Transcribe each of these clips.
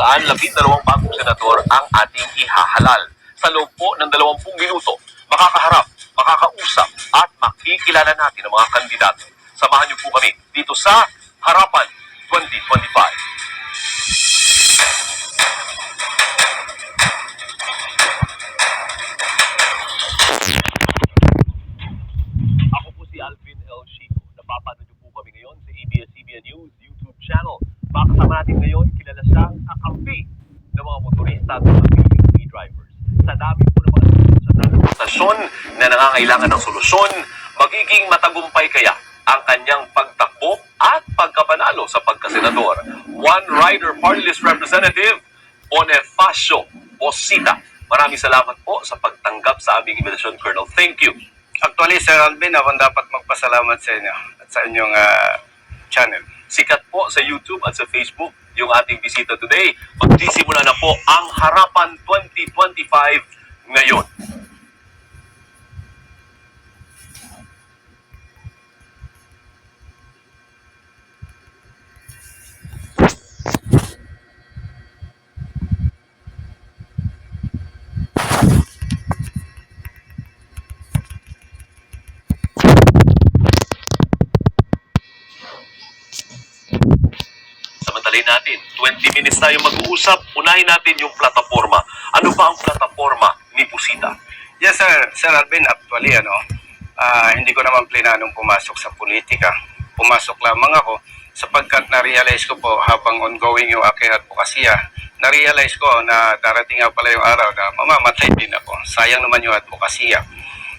saan 12 bagong senador ang ating ihahalal. Sa loob po ng 20 minuto, makakaharap, makakausap at makikilala natin ang mga kandidato. Samahan niyo po kami dito sa Harapan 2025. Ako po si Alvin L. Chico. Napapanood niyo po kami ngayon sa ABS-CBN News YouTube channel. Makasama natin ngayon, kilala siyang kakampi ng mga motorista at mga PUV drivers. Sa dami po ng mga sa transportasyon na nangangailangan ng solusyon, magiging matagumpay kaya ang kanyang pagtakbo at pagkapanalo sa pagkasenador. One Rider Party List Representative, Bonifacio Osita. Maraming salamat po sa pagtanggap sa aming invitation, Colonel. Thank you. Actually, Sir Alvin, ako dapat magpasalamat sa inyo at sa inyong channel. Sikat po sa YouTube at sa Facebook yung ating bisita today. Magsisimula na po ang Harapan 2025 ngayon. Samantalay natin, 20 minutes tayo mag-uusap. Unahin natin yung plataforma. Ano ba ang plataforma ni Busita? Yes, sir. Sir Alvin, actually, hindi ko naman plananong pumasok sa politika. Pumasok lamang ako sapagkat na-realize ko po habang ongoing yung aking advokasya, na-realize ko na darating nga pala yung araw na mamamatay din ako. Sayang naman yung advokasya.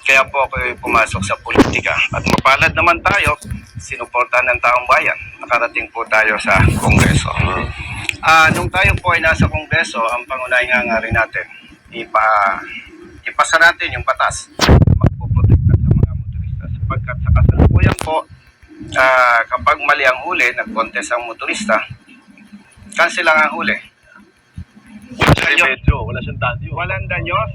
Kaya po ako pumasok sa politika. At mapalad naman tayo, sinuportahan ng taong bayan. Nakarating po tayo sa Kongreso. Nung tayo po ay nasa Kongreso, ang pangunahing hangarin natin, ipasa natin yung batas magpoprotekta sa mga motorista. Sapagkat sa kasalukuyan po, kapag mali ang huli, nag-contest ang motorista, cancel lang ang huli. Wala siyang danyo. Walang danyos,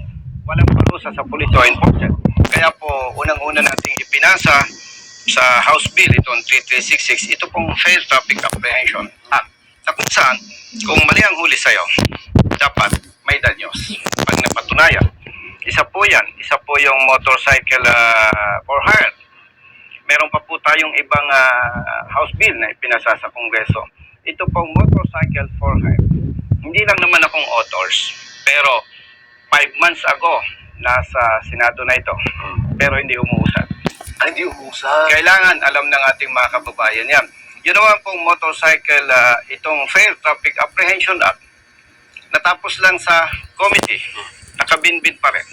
walang parusa sa police o enforcement. Kaya po, unang-una nating ipinasa sa House Bill, itong 3366, ito pong Fair Traffic Apprehension Act. Sa kung saan, kung mali ang huli sa'yo, dapat may danyos. Pag napatunayan, isa po yan. Isa po yung motorcycle for hire. Meron pa po tayong ibang House Bill na ipinasa sa Kongreso. Ito pong motorcycle for hire. Hindi lang naman akong authors, pero 5 months ago, nasa Senado na ito. Pero hindi umuusad. Hindi umuusad. Kailangan alam ng ating mga kababayan yan. Yun naman pong motorcycle, itong Fair Traffic Apprehension Act, natapos lang sa committee, nakabinbin pa rin.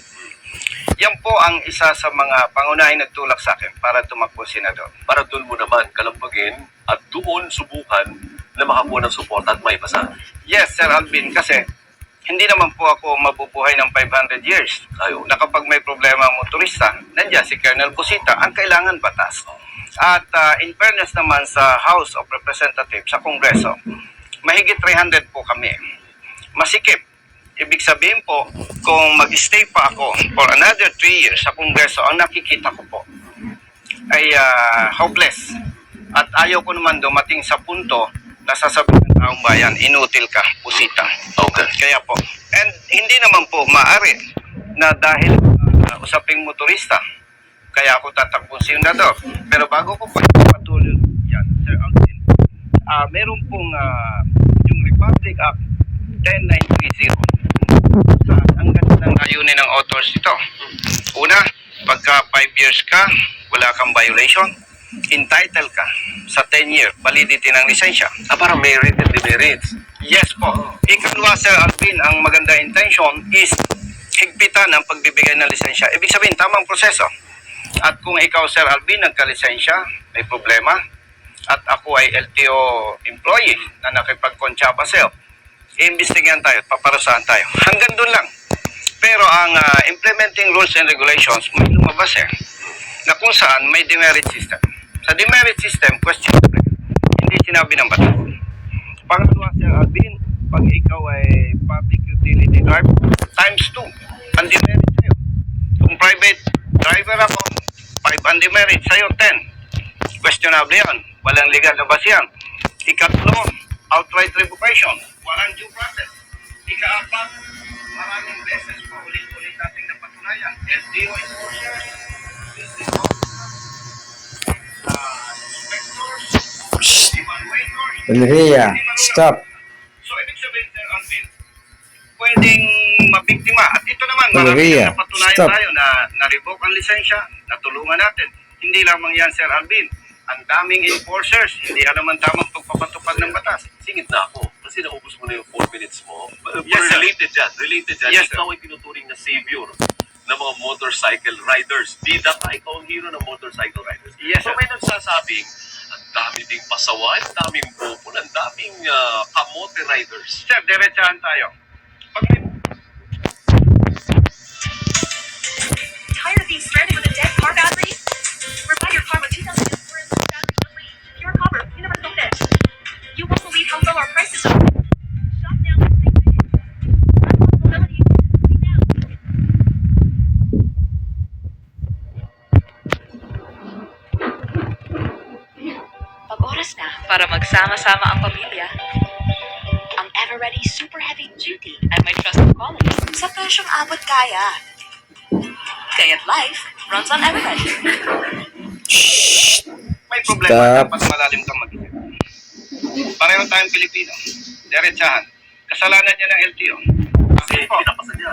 Yan po ang isa sa mga pangunahing nagtulak sa akin para tumakbo senador. Para doon mo naman kalampagin at doon subukan na makakuha ng suporta at may pasa. Yes, Sir Alvin, kasi hindi naman po ako mabubuhay ng 500 years. Na kapag may problema ang motorista, nandiyan si Colonel Busita, ang kailangan batas. At in fairness naman sa House of Representatives, sa Kongreso, mahigit 300 po kami. Masikip. Ibig sabihin po, kung mag-stay pa ako for another 3 years sa Kongreso, ang nakikita ko po ay hopeless. At ayaw ko naman dumating sa punto na sasabihin ng taong bayan, inutil ka, Busita. Okay. Kaya po. And hindi naman po maaari na dahil usaping motorista, kaya ako tatakbong senador. Pero bago ko pa patuloy yan, Sir Alvin, meron pong yung Republic Act 10930. Ang ganda ng layunin ng authors ito. Una, pagka 5 years ka, wala kang violation, entitled ka sa 10-year validity ng lisensya. Parang merit and demerits. Yes po. Ikalwa, Sir Alvin, ang maganda intention is higpitan ang pagbibigay ng lisensya. Ibig sabihin, tamang proseso. At kung ikaw, Sir Alvin, nagka-lisensya, may problema, at ako ay LTO employee na nakipag-kontsaba sa'yo, iimbestigahan tayo at paparusahan tayo. Hanggang doon lang. Pero ang implementing rules and regulations, may lumabas na kung saan may demerit system. Sa demerit system, questionable. Hindi sinabi ng batas. Pangalawa, Sir Alvin, pag ikaw ay public utility driver, times 2 ang demerit sa'yo. Kung private driver ako, 5 ang demerit sa'yo, 10. Questionable yan. Walang legal na basihan. Ikatlo, outright revocation. walang due process. Ika-apat, maraming beses pa ulit-ulit nating napatunayan. LTO enforcers, business inspectors, evaluators, Enria, stop. So, ibig sabihin, Sir Alvin, pwedeng mabiktima. At ito naman, marami Maria, na napatunayan stop. tayo na na-revoke ang lisensya, natulungan natin. Hindi lamang yan, Sir Alvin. Ang daming enforcers, hindi alam ang tamang pagpapatupad ng batas. Singit na ako. Kasi naubos mo na yung 4 minutes mo. Yes, sir. Related dyan. Related dyan. Yes, sir. Ikaw ay tinuturing na savior ng mga motorcycle riders. Bida ka, ikaw ang hero ng motorcycle riders. Yes, So sir. may nagsasabing, ang dami ding pasaway, ang daming bobo, ang daming kamote riders. Sir, diretsahan tayo. Pag may Tired of being stranded with a dead car battery? Revive your car with 2004 battery only. Pure copper, universal fit. You won't believe how low our prices are. Shop now and save big. Unlock mobility right now. Pag-oras na para magsama-sama ang pamilya. Ang Everready Super Heavy Duty ay may trusted quality sa presyong abot kaya. Kaya't life runs on Everready. may problema, dapat malalim kang mag-isip. Pareho tayong Pilipino. Diretsahan. Kasalanan niya ng LTO. Kasi pinapasa niya.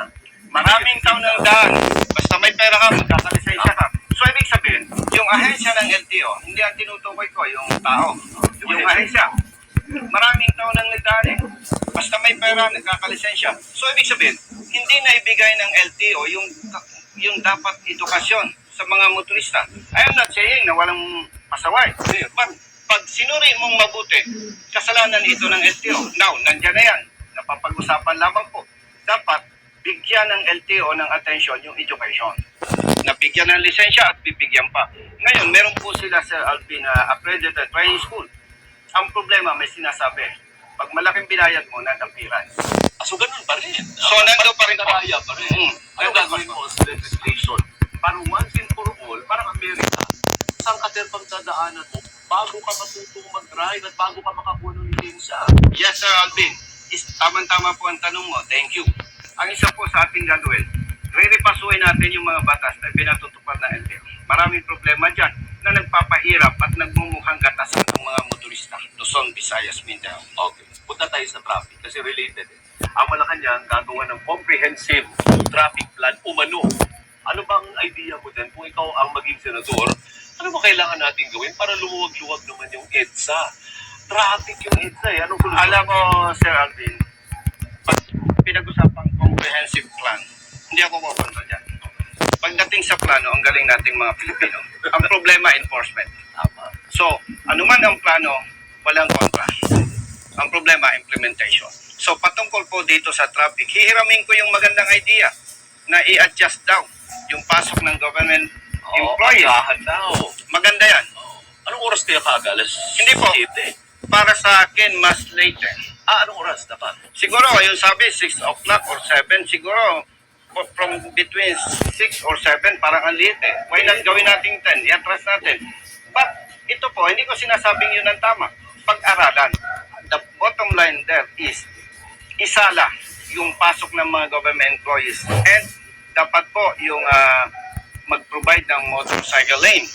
Maraming taon ng daan. Basta may pera ka, magkakalisensya ka. So, ibig sabihin, yung ahensya ng LTO, hindi ang tinutukoy ko, yung tao. Yung ahensya. Maraming taon ng nagdaan eh. Basta may pera, nagkakalisensya. So, ibig sabihin, hindi na ibigay ng LTO yung dapat edukasyon sa mga motorista. I am not saying na walang pasaway. But, pag sinuri mong mabuti, kasalanan ito ng LTO. Now, nandyan na yan. Napapag-usapan lamang po. Dapat, bigyan ng LTO ng atensyon yung education. Nabigyan ng lisensya at bibigyan pa. Ngayon, meron po sila sa Alpine accredited training school. Ang problema, may sinasabi, pag malaking binayad mo, nadapiran. So, ganun pa rin. So, nando pa rin po. Nakaya pa rin. Ano gagawin mo sa legislation? Para once and for all, parang Amerika, saan ka pang dadaanan mo bago ka matutong mag-drive at bago ka makakuha ng lisensya? Yes, Sir Alvin. Tama-tama po ang tanong mo. Thank you. Ang isa po sa ating gagawin, re-repasuin natin yung mga batas na pinatutupad ng LTO. Maraming problema dyan na nagpapahirap at nagmumukhang gatasan ng mga motorista. Luzon, Visayas, Mindanao. Okay. Punta tayo sa traffic kasi related eh. Ang Malacanang gagawa ng comprehensive traffic plan umano. Ano bang idea mo din kung ikaw ang maging senador? Ano ba kailangan natin gawin para lumuwag-luwag naman yung EDSA? Traffic yung EDSA eh. Anong solusyon? Alam mo, Sir Alvin, pag pinag-usapang comprehensive plan, hindi ako pupunta dyan. Pagdating sa plano, ang galing nating mga Pilipino. Ang problema, enforcement. Tama. So, anuman ang plano, walang kontra. Ang problema, implementation. So, patungkol po dito sa traffic, hihiramin ko yung magandang idea na i-adjust daw yung pasok ng government employees. Agahan daw. Maganda yan. Anong oras kaya kaaga? Alas Hindi po. 7. Para sa akin, mas later. Anong oras dapat? Siguro, yung sabi, 6 o'clock or 7, siguro, from between 6 or 7, parang ang liit eh. Why not gawin natin 10? I-atras natin. But, ito po, hindi ko sinasabing yun ang tama. Pag-aralan. The bottom line there is, isala yung pasok ng mga government employees. And, dapat po, yung mag-provide ng motorcycle lane.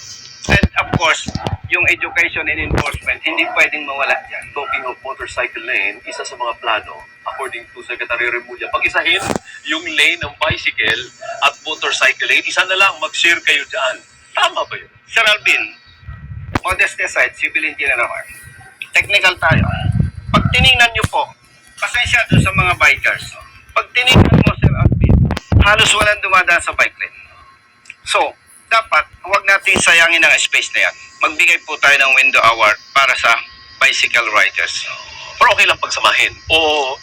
And, of course, yung education and enforcement, hindi pwedeng mawala dyan. Talking of motorcycle lane, isa sa mga plano, according to Secretary Remulla, pag-isahin yung lane ng bicycle at motorcycle lane, isa na lang, mag-share kayo dyan. Tama ba yun? Sir Alvin, modesty aside, civil engineer ako. Technical tayo. Pag tinignan nyo po, pasensya doon sa mga bikers. Pag tinignan mo, Sir Alvin, halos walang dumadaan sa bike lane. So, dapat, huwag natin sayangin ang space na yan. Magbigay po tayo ng window hour para sa bicycle riders. Pero okay lang pagsamahin. O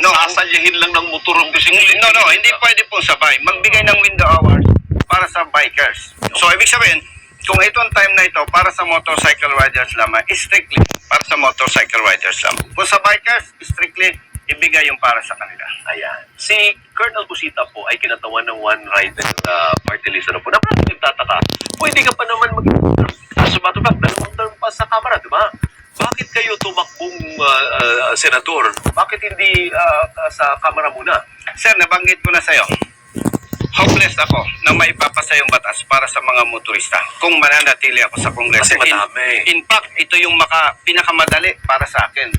No. sasalyahin lang ng motor ang bisikleta. No, hindi pwede po sabay. Magbigay ng window hours para sa bikers. So, ibig sabihin, kung itong time na ito para sa motorcycle riders lamang, strictly para sa motorcycle riders lamang. Kung sa bikers, strictly ibigay yung para sa kanila. Ayan. Si Colonel Busita po ay kinatawan ng One Rider party list na po. Napakang nagtataka. Pwede ka pa naman mag-sumatubak. 2 term pa sa kamara, di ba? Bakit kayo tumakbong senador, bakit hindi sa Kamara muna? Sir, nabanggit ko na sa'yo. Hopeless ako na maipapasa yung batas para sa mga motorista kung mananatili ako sa Kongreso. Kasi madami. In fact, ito yung pinakamadali para sa akin.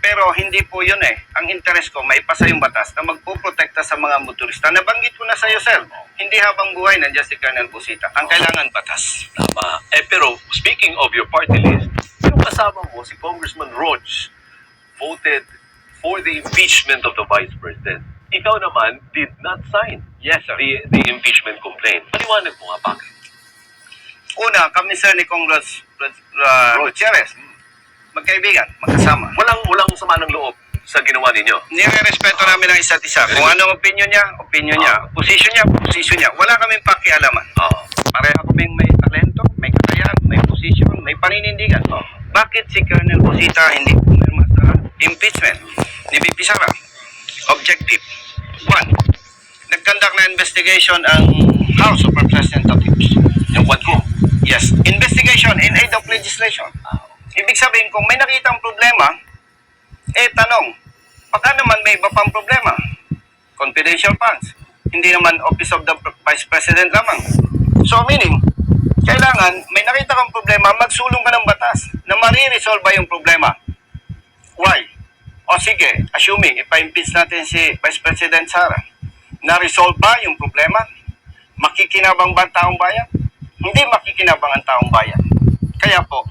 Pero hindi po yun eh. Ang interest ko, maipasa yung batas na magpuprotekta sa mga motorista. Nabanggit ko na sa'yo, sir. Hindi habang buhay nandiyan si Colonel Busita. Ang kailangan batas. Tama. Pero speaking of your party list, yung kasama mo, si Congressman Roach, voted for the impeachment of the Vice President. Ikaw naman did not sign Yes, sir. the impeachment complaint. Paliwanag mo nga bakit. Una, kami sir ni Congress Gutierrez. Magkaibigan, magkasama. Walang sama ng loob sa ginawa ninyo. Nire-respeto namin ang isa't isa. Kung anong opinion niya, opinion niya. Position niya, position niya. Wala kaming pakialaman. Pareho kaming may talento, may kakayahan, may position, may paninindigan. Bakit si Colonel Busita hindi pumirma sa impeachment ni VP Sara? Objective. One, nagkandak na investigation ang House of Representatives. Yung kwan ko. Yes, investigation in aid of legislation. Ibig sabihin, kung may nakitang problema, tanong, baka naman may iba pang problema. Confidential funds. Hindi naman Office of the Vice President lamang. So meaning, kailangan, may nakita kang problema, magsulong ka ng batas na mariresolve yung problema. Why? O sige, assuming, ipa-impeach natin si Vice President Sara, na-resolve ba yung problema? Makikinabang ba ang taong bayan? Hindi makikinabang ang taong bayan. Kaya po,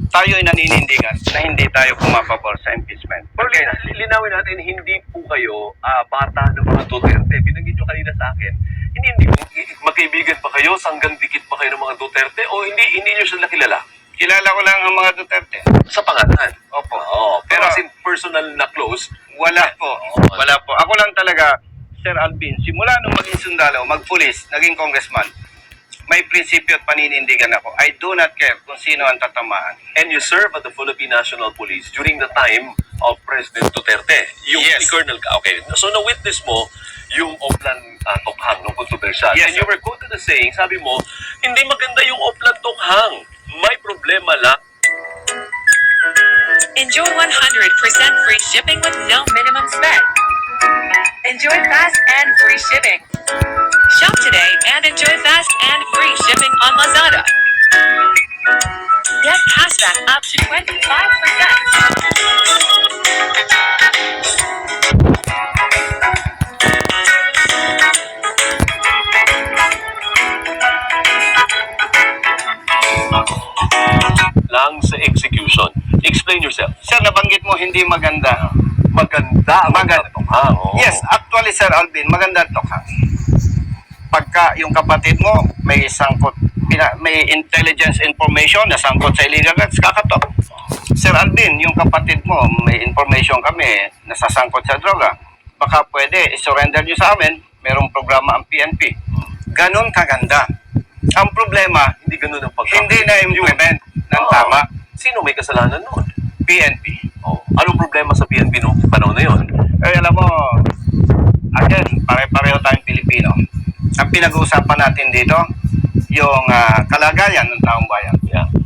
tayo ay naninindigan na hindi tayo pumapabor sa impeachment. Pero linawin natin, hindi po kayo bata ng mga Duterte. Binanggit nyo kanina sa akin, hindi magkaibigan pa kayo, sanggang dikit pa kayo ng mga Duterte, o hindi nyo sila kilala? Kilala ko lang ang mga Duterte. Sa pangalan? Opo. Pero Pero as in personal na close, wala po. Wala po. Ako lang talaga, Sir Alvin, simula nung maging sundalo, magpulis, naging congressman, may prinsipyo at paninindigan ako. I do not care kung sino ang tatamaan. and you serve at the Philippine National Police during the time of President Duterte. Yung Yes. Colonel ka. Okay. So na-witness mo yung Oplan Tokhang, nung kontrobersyal. Yes, And you sir. were quoted as saying, sabi mo, hindi maganda yung Oplan Tokhang. May problema lang. Enjoy 100% free shipping with no minimum spend. Enjoy fast and free shipping. Shop today and enjoy fast and free shipping on Lazada. Get cashback up to 25%. Lang sa execution. Explain yourself. Sir, nabanggit mo hindi maganda. Maganda ang Maganda. Tokhang. Oo. Yes, actually, Sir Alvin, maganda ito ka. Pagka yung kapatid mo may sangkot, may intelligence information na sangkot sa illegal drugs, kakatok. Sir Alvin, yung kapatid mo, may information kami na sasangkot sa droga. Baka pwede, i-surrender nyo sa amin, merong programa ang PNP. Ganon kaganda. Ang problema, Hindi ganun ang hindi na-implement ng tama. Sino may kasalanan noon? PNP. Anong problema sa PNP noong panahon na yun? Alam mo, again, pare-pareho tayong Pilipino. Ang pinag-uusapan natin dito, yung kalagayan ng taong bayan.